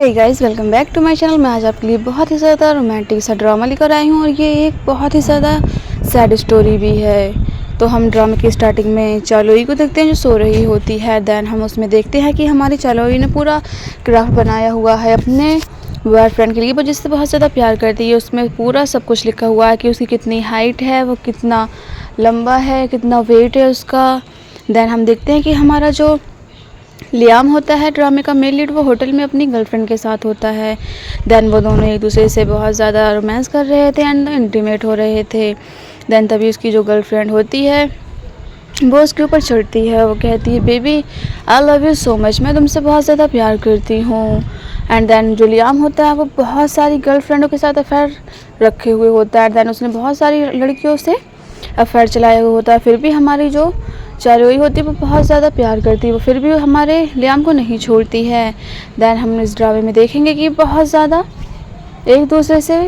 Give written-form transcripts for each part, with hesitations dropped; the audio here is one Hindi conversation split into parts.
Hey guys, welcome back to my channel. मैं आज आपके लिए बहुत ही ज़्यादा रोमांटिक सा ड्रामा लेकर आई हूँ और ये एक बहुत ही ज़्यादा सैड स्टोरी भी है। तो हम ड्रामे की स्टार्टिंग में चालोई को देखते हैं जो सो रही होती है। देन हम उसमें देखते हैं कि हमारी चालोई ने पूरा क्राफ्ट बनाया हुआ है अपने बॉयफ्रेंड के लिए, वो जिससे बहुत ज़्यादा प्यार करती है। उसमें पूरा सब कुछ लिखा हुआ है कि उसकी कितनी हाइट है, वो कितना लंबा है, कितना वेट है उसका। देन हम देखते हैं कि हमारा जो लियाम होता है ड्रामे का मेन लीड, वो होटल में अपनी गर्लफ्रेंड के साथ होता है। देन वो दोनों एक दूसरे से बहुत ज़्यादा रोमांस कर रहे थे एंड इंटीमेट हो रहे थे। देन तभी उसकी जो गर्लफ्रेंड होती है वो उसके ऊपर चढ़ती है। वो कहती है, baby I love you so much, मैं तुमसे बहुत ज़्यादा प्यार करती हूँ। एंड देन जो लियाम होता है वो बहुत सारी गर्लफ्रेंडों के साथ अफेयर रखे हुए होता है। देन उसने बहुत सारी लड़कियों से अफेयर चलाया हुआ होता है, फिर भी हमारी जो चारोई होती है वो बहुत ज़्यादा प्यार करती है, वो फिर भी हमारे लियाम को नहीं छोड़ती है। देन हम इस ड्रामे में देखेंगे कि बहुत ज़्यादा एक दूसरे से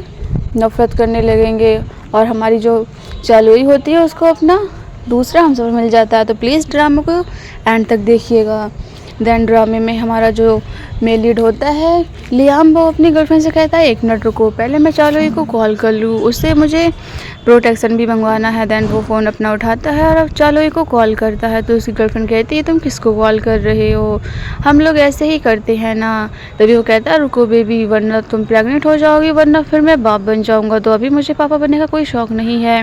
नफ़रत करने लगेंगे और हमारी जो चालोई होती है उसको अपना दूसरा हमसफ़र मिल जाता है। तो प्लीज़ ड्रामे को एंड तक देखिएगा। देन ड्रामे में हमारा जो मेल लीड होता है लियाम, वो अपनी गर्लफ्रेंड से कहता है, 1 मिनट रुको, पहले मैं चालोई को कॉल कर लूँ, उससे मुझे प्रोटेक्शन भी मंगवाना है। देन वो फ़ोन अपना उठाता है और अब चालोई को कॉल करता है। तो उसकी गर्लफ्रेंड कहती है, तुम किसको कॉल कर रहे हो, हम लोग ऐसे ही करते हैं ना। तभी वो कहता है, रुको बेबी, वरना तुम प्रेग्नेंट हो जाओगी, वरना फिर मैं बाप बन जाऊँगा, तो अभी मुझे पापा बनने का कोई शौक़ नहीं है।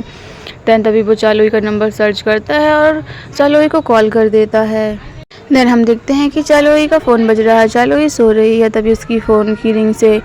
देन तभी वो चालोई का नंबर सर्च करता है और चालोई को कॉल कर देता है। देन हम देखते हैं कि चालोई का फ़ोन बज रहा है, चालोई सो रही है। तभी उसकी फ़ोन की रिंग से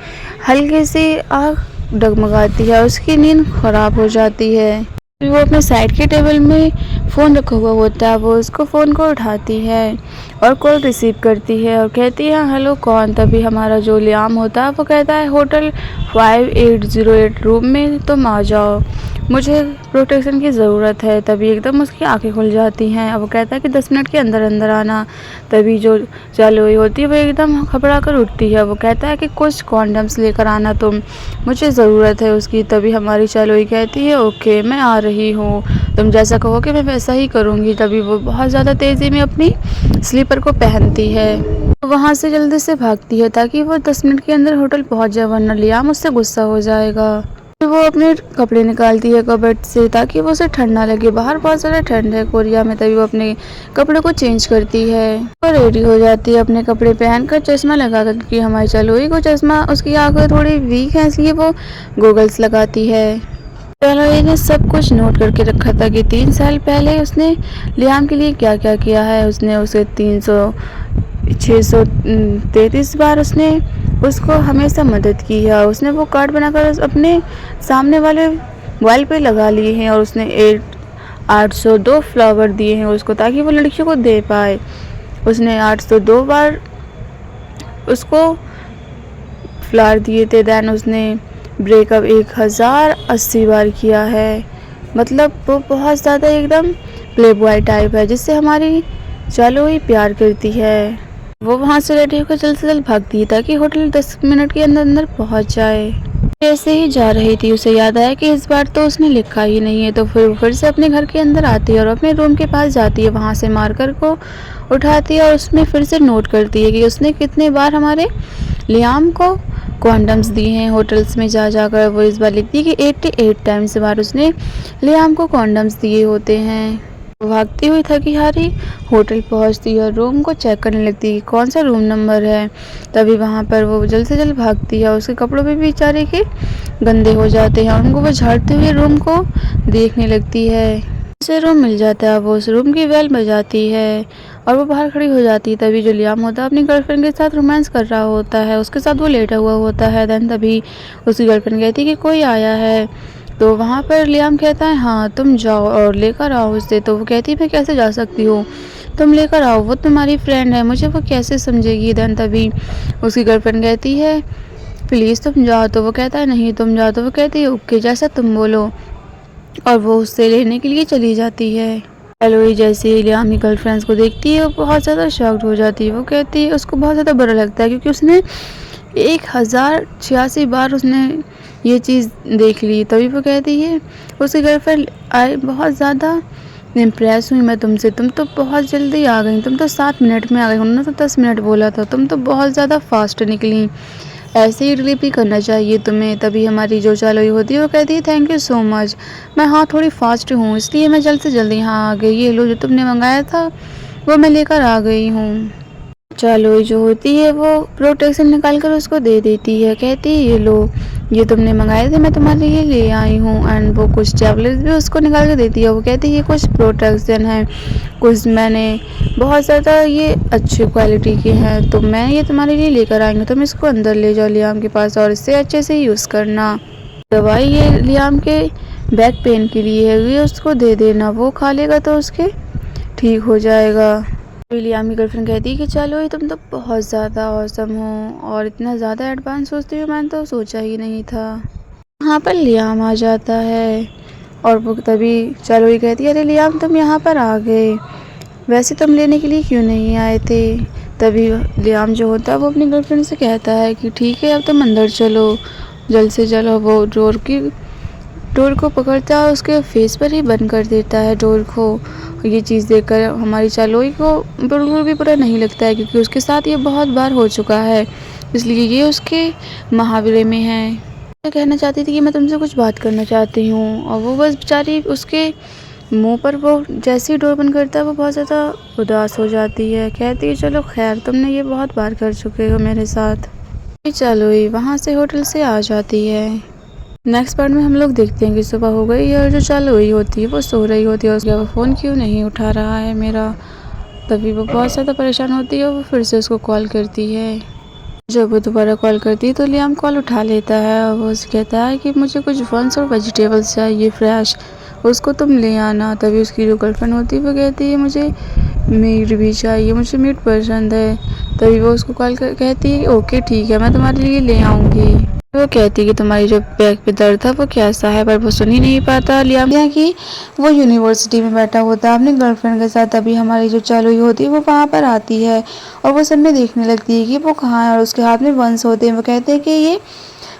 हल्की सी आँख डगमगाती है, उसकी नींद ख़राब हो जाती है। वो अपने साइड के टेबल में फ़ोन रखा हुआ होता है, वो उसको फ़ोन को उठाती है और कॉल रिसीव करती है और कहती है, हेलो कौन। तभी हमारा जो लियाम होता है वो कहता है, होटल 5808 रूम में तुम आ जाओ, मुझे प्रोटेक्शन की ज़रूरत है। तभी एकदम उसकी आंखें खुल जाती हैं। अब वो कहता है कि 10 मिनट के अंदर अंदर आना। तभी जो चालोई होती है वो एकदम घबरा कर उठती है। वो कहता है कि कुछ कॉन्डम्स लेकर आना तुम, मुझे ज़रूरत है उसकी। तभी हमारी चालोई कहती है, ओके मैं आ रही हूँ, तुम जैसा कहोगे मैं वैसा ही करूँगी। तभी वो बहुत ज़्यादा तेज़ी में अपनी स्लीपर को पहनती है, वहाँ से जल्दी से भागती है ताकि वो 10 मिनट के अंदर होटल पहुँच जाए, वरना लियाम उससे गुस्सा हो जाएगा। फिर वो अपने कपड़े निकालती है कबर्ड से ताकि वो उसे ठंड ना लगे, बाहर बहुत ज़्यादा ठंड है कोरिया में। तभी वो अपने कपड़े को चेंज करती है और रेडी हो जाती है अपने कपड़े पहनकर, चश्मा लगाकर, क्योंकि हमारी चालोई को चश्मा, उसकी आंखें थोड़ी वीक है इसलिए वो गोगल्स लगाती है। चालोई ने सब कुछ नोट करके रखा था कि 3 साल पहले उसने लियाम के लिए क्या क्या किया है। उसने उसे 633 बार उसने उसको हमेशा मदद की है। उसने वो कार्ड बनाकर अपने सामने वाले वॉल पे लगा लिए हैं और उसने 802 फ्लावर दिए हैं उसको ताकि वो लड़कियों को दे पाए। उसने 802 बार उसको फ्लावर दिए थे। देन उसने ब्रेकअप 1080 बार किया है। मतलब वो बहुत ज़्यादा एकदम प्ले बॉय टाइप है, जिससे हमारी चालोई प्यार करती है। वो वहाँ से रेडी होकर जल्द से जल्द भागती है ताकि होटल 10 मिनट के अंदर अंदर पहुँच जाए। जैसे ही जा रही थी उसे याद आया कि इस बार तो उसने लिखा ही नहीं है। तो फिर से अपने घर के अंदर आती है और अपने रूम के पास जाती है, वहाँ से मार्कर को उठाती है और उसमें फिर से नोट करती है कि उसने कितने बार हमारे लियाम को कॉन्डम्स दिए हैं होटल्स में जा जाकर। वो इस बार लिखती है कि 88 टाइम्स बार उसने लियाम को कॉन्डम्स दिए होते हैं। भागती हुई थकी हारी होटल पहुंचती है और रूम को चेक करने लगती है कि कौन सा रूम नंबर है। तभी वहां पर वो जल्द से जल्द भागती है, उसके कपड़ों भी बेचारे के गंदे हो जाते हैं और उनको वो झाड़ते हुए रूम को देखने लगती है। उसे रूम मिल जाता है, वो उस रूम की बेल बजाती है और वो बाहर खड़ी हो जाती है। तभी जो लियाम होता है अपनी गर्लफ्रेंड के साथ रोमांस कर रहा होता है, उसके साथ वो लेटा हुआ होता है। देन तभी उसकी गर्लफ्रेंड कहती है कि कोई आया है। तो वहाँ पर लियाम कहता है, हाँ तुम जाओ और लेकर आओ उसे। तो वो कहती है, मैं कैसे जा सकती हूँ, तुम लेकर आओ, वो तुम्हारी फ्रेंड है, मुझे वो कैसे समझेगी। देन तभी उसकी गर्लफ्रेंड कहती है, प्लीज़ तुम जाओ। तो वो कहता है, नहीं तुम जाओ। तो वो कहती है, ओके जैसा तुम बोलो, और वो उससे लेने के लिए चली जाती है। एलोई जैसे ही लियाम की गर्लफ्रेंड्स को देखती है वो बहुत ज़्यादा शॉक्ड हो जाती है। वो कहती है, उसको बहुत ज़्यादा बुरा लगता है क्योंकि उसने 1086 बार उसने ये चीज़ देख ली। तभी वो कहती है, उसकी गर्लफ्रेंड बहुत ज़्यादा इम्प्रेस हुई मैं तुमसे, तुम तो बहुत जल्दी आ गई, तुम तो 7 मिनट में आ गई, उन्होंने तो 10 मिनट बोला था, तुम तो बहुत ज़्यादा फास्ट निकली। ऐसे ही डिलीवरी करना चाहिए तुम्हें। तभी हमारी जो चालुई होती है वो कहती है थैंक यू सो मच। मैं हाँ थोड़ी फास्ट हूँ इसलिए मैं जल्द से जल्द यहाँ आ गई। ये लो जो तुमने मंगाया था वो मैं लेकर आ गई हूँ। चालुई जो होती है वो प्रोटेक्शन निकाल कर उसको दे देती है, कहती है ये लो ये तुमने मंगाए थे मैं तुम्हारे लिए ले आई हूँ। एंड वो कुछ टैबलेट भी उसको निकाल के देती है। वो कहती है ये कुछ प्रोटेक्शन है, कुछ मैंने बहुत ज़्यादा ये अच्छी क्वालिटी के हैं तो मैं ये तुम्हारे लिए लेकर आएंगे, तुम इसको अंदर ले जाओ लियाम के पास और इससे अच्छे से यूज़ करना। दवाई ये लियाम के बैक पेन के लिए है, ये उसको दे देना, वो खा लेगा तो उसके ठीक हो जाएगा। लियाम की गर्लफ्रेंड कहती है कि चलो ये तुम तो बहुत ज़्यादा औसम हो और इतना ज़्यादा एडवांस सोचती हो, मैंने तो सोचा ही नहीं था। यहाँ पर लियाम आ जाता है और वो तभी चलो ये कहती है अरे लियाम तुम यहाँ पर आ गए, वैसे तुम लेने के लिए क्यों नहीं आए थे। तभी लियाम जो होता है वो अपनी गर्लफ्रेंड से कहता है कि ठीक है अब तुम अंदर चलो, जल्द से जल्द। वो डोर को पकड़ता है और उसके फेस पर ही बंद कर देता है डोर को। ये चीज़ देखकर हमारी चालोई को बिल्कुल भी बुरा नहीं लगता है क्योंकि उसके साथ ये बहुत बार हो चुका है, इसलिए ये उसके मुहावरे में है। मैं कहना चाहती थी कि मैं तुमसे कुछ बात करना चाहती हूँ और वो बस बेचारी उसके मुंह पर वो जैसे ही डोर बंद करता है वो बहुत ज़्यादा उदास हो जाती है। कहती है चलो खैर तुमने ये बहुत बार कर चुके हो मेरे साथ। चालोई वहाँ से होटल से आ जाती है। नेक्स्ट पार्ट में हम लोग देखते हैं कि सुबह हो गई और जो चालुई होती है वो सो रही होती है। उसका वो फ़ोन क्यों नहीं उठा रहा है मेरा। तभी वो बहुत ज़्यादा परेशान होती है और वो फिर से उसको कॉल करती है। जब वो दोबारा कॉल करती है तो लियाम कॉल उठा लेता है और वो उसे कहता है कि मुझे कुछ फंस और वेजिटेबल्स चाहिए फ्रेश, उसको तुम ले आना। तभी उसकी जो गर्लफ्रेंड होती है वो कहती है मुझे मीट भी चाहिए, मुझे मीट पसंद है। तभी वो उसको कॉल कर कहती है ओके ठीक है मैं तुम्हारे लिए ले आऊँगी। वो कहती है कि तुम्हारी जो बैक पे दर्द था वो कैसा है, पर वो सुन ही नहीं पाता। लियाम कि वो यूनिवर्सिटी में बैठा होता है अपनी गर्लफ्रेंड के साथ। तभी हमारी जो चालुई होती है वो वहाँ पर आती है और वो सब में देखने लगती है कि वो कहाँ है और उसके हाथ में वंस होते हैं। वो कहते हैं कि ये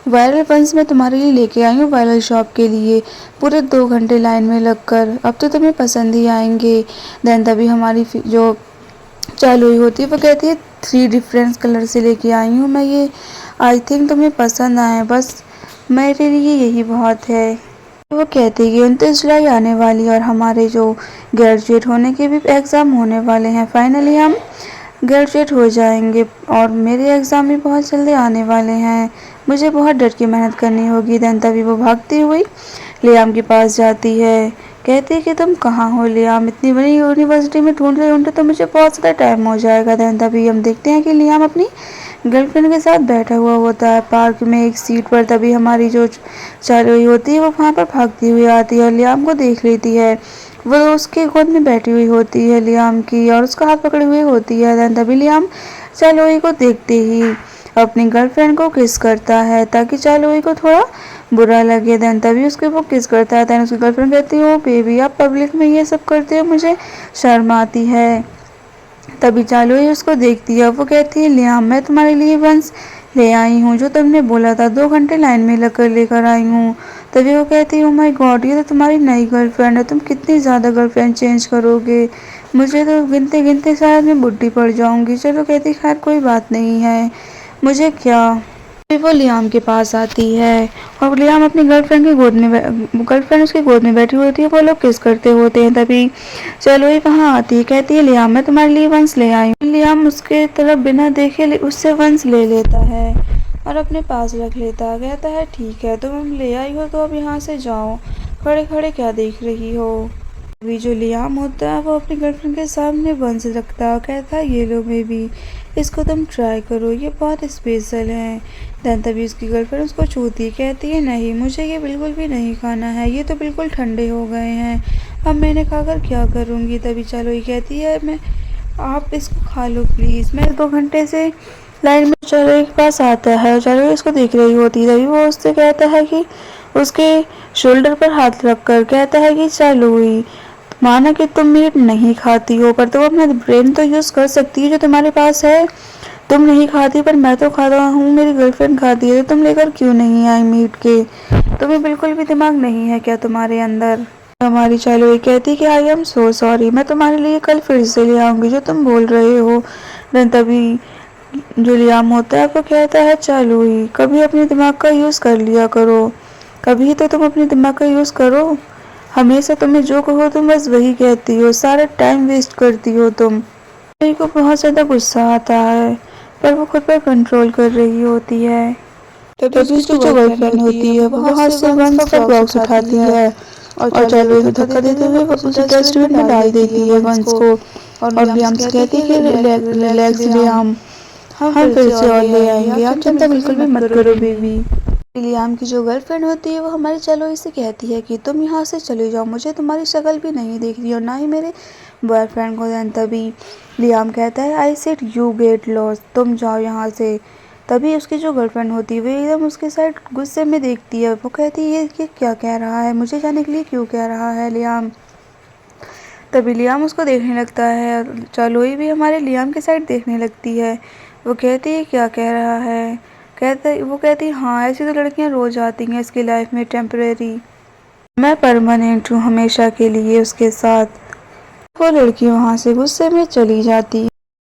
वायरल वंस मैं तुम्हारे लिए लेके आई हूँ वायरल शॉप के लिए, पूरे 2 घंटे लाइन में लगकर, अब तो तुम्हें पसंद ही आएंगे। देन तभी हमारी जो चालुई होती है वो कहती है 3 डिफरेंट कलर से लेके आई हूँ मैं, ये आई थिंक तुम्हें पसंद आए, बस मेरे लिए यही बहुत है। वो कहती है कि 29 जुलाई आने वाली और हमारे जो ग्रेजुएट होने के भी एग्ज़ाम होने वाले हैं, फाइनली हम ग्रेजुएट हो जाएंगे और मेरे एग्ज़ाम भी बहुत जल्दी आने वाले हैं, मुझे बहुत डट के मेहनत करनी होगी। देन तभी वो भागती हुई लियाम के पास जाती है। कहती है कि तुम कहाँ हो लियाम, इतनी बड़ी यूनिवर्सिटी में ढूंढते तो मुझे बहुत ज़्यादा टाइम हो जाएगा। देन तभी हम देखते हैं कि लियाम अपनी गर्लफ्रेंड के साथ बैठा हुआ होता है पार्क में एक सीट पर। तभी हमारी जो चालुई होती है वो वहाँ पर भागती हुई आती है और लियाम को देख लेती है। वो उसके गोद में बैठी हुई होती है लियाम की और उसका हाथ पकड़े हुए होती है। देन तभी लियाम चालुई को देखते ही अपनी गर्लफ्रेंड को किस करता है ताकि चालुई को थोड़ा बुरा लगे। देन तभी उसके वो किस करता है। देन उसकी गर्लफ्रेंड कहती है ओ बेबी आप पब्लिक में ये सब करते हो, मुझे शर्म आती है। तभी चालुई उसको देखती है, वो कहती है लियाम मैं तुम्हारे लिए वंस ले आई हूँ जो तुमने बोला था, 2 घंटे लाइन में लगकर लेकर आई हूँ। तभी वो कहती है ओ माय गॉड ये तो तुम्हारी नई गर्लफ्रेंड है, तुम कितनी ज़्यादा गर्लफ्रेंड चेंज करोगे, मुझे तो गिनते गिनते शायद मैं बुढ़ी पड़ जाऊँगी। चलो कहती खैर कोई बात नहीं है, मुझे क्या। फिर वो लियाम के पास आती है और लियाम अपनी गर्लफ्रेंड की गोद में गर्लफ्रेंड उसकी गोद में बैठी होती है, वो लोग किस करते होते हैं। तभी चलो ये वहाँ आती है, कहती है लियाम मैं तुम्हारे लिए वंस ले आई हूँ। लियाम उसके तरफ बिना देखे उससे वंस ले लेता है और अपने पास रख लेता है। कहता है ठीक है तुम ले आई हो तो अब यहाँ से जाओ, खड़े खड़े क्या देख रही हो। अभी जो लियाम होता है वो अपनी गर्लफ्रेंड के सामने वंस रखता है, कहता है ये लो बेबी इसको तुम ट्राई करो, ये बहुत स्पेशल है। देन तभी उसकी गर्लफ्रेंड उसको छूती है, कहती है नहीं मुझे ये बिल्कुल भी नहीं खाना है, ये तो बिल्कुल ठंडे हो गए हैं, अब मैंने खाकर क्या करूँगी। तभी चलो ये कहती है मैं आप इसको खा लो प्लीज़, मैं 2 घंटे से लाइन में चालुई के पास आता है और चालुई उसको देख रही होती है। तभी वो उससे कहता है कि उसके शोल्डर पर हाथ रखकर कहता है कि चालुई माना कि तुम मीट नहीं खाती हो पर तुम अपना ब्रेन तो यूज़ कर सकती है जो तुम्हारे पास है, तुम नहीं खाती पर मैं तो खाता हूँ, मेरी गर्लफ्रेंड खाती है, तो तुम लेकर क्यों नहीं आई मीट के, तुम्हें बिल्कुल भी दिमाग नहीं है क्या तुम्हारे अंदर। हमारी चालोई कहती कि आई एम सो सॉरी, मैं तुम्हारे लिए कल फिर से ले आऊंगी जो तुम बोल रहे हो। तभी जो लियाम होता है वो कहता है चालोई कभी अपने दिमाग का यूज़ कर लिया करो, कभी तो तुम अपने दिमाग का यूज़ करो। हमेशा तुम्हें जो कहो तुम बस वही कहती हो, सारा टाइम वेस्ट करती हो तुम। चालोई को बहुत ज़्यादा गुस्सा आता है पर वो खुद पर कंट्रोल कर रही होती है। तभी उसकी जो गर्लफ्रेंड होती है वो वहाँ से वंस का बॉक्स उठाती है और चालोई को धक्का देते हुए वो उसे डस्टबिन में डाल देती है वंस को। और लियाम से कहती है कि रिलैक्स लियाम, हम फिर से और ले आएंगे, आप चिंता बिल्कुल भी मत करो बेबी। लियाम की जो गर्लफ्रेंड होती है वो हमारी चालोई से कहती है कि तुम यहाँ से चले जाओ, मुझे तुम्हारी शक्ल भी नहीं देखनी और ना ही मेरे बॉयफ्रेंड को। तभी लियाम कहता है I said you get lost, तुम जाओ यहाँ से। तभी उसकी जो गर्लफ्रेंड होती है वो एकदम उसके साइड गुस्से में देखती है, वो कहती है ये क्या कह रहा है, मुझे जाने के लिए क्यों कह रहा है लियाम। तभी लियाम उसको देखने लगता है, चालोई भी हमारे लियाम के साइड देखने लगती है। वो कहती है क्या कह रहा है, वो कहती है हाँ ऐसी तो लड़कियां रोज आती हैं इसकी लाइफ में टेम्परेरी, मैं परमानेंट हूँ हमेशा के लिए उसके साथ। वो लड़की वहाँ से गुस्से में चली जाती है।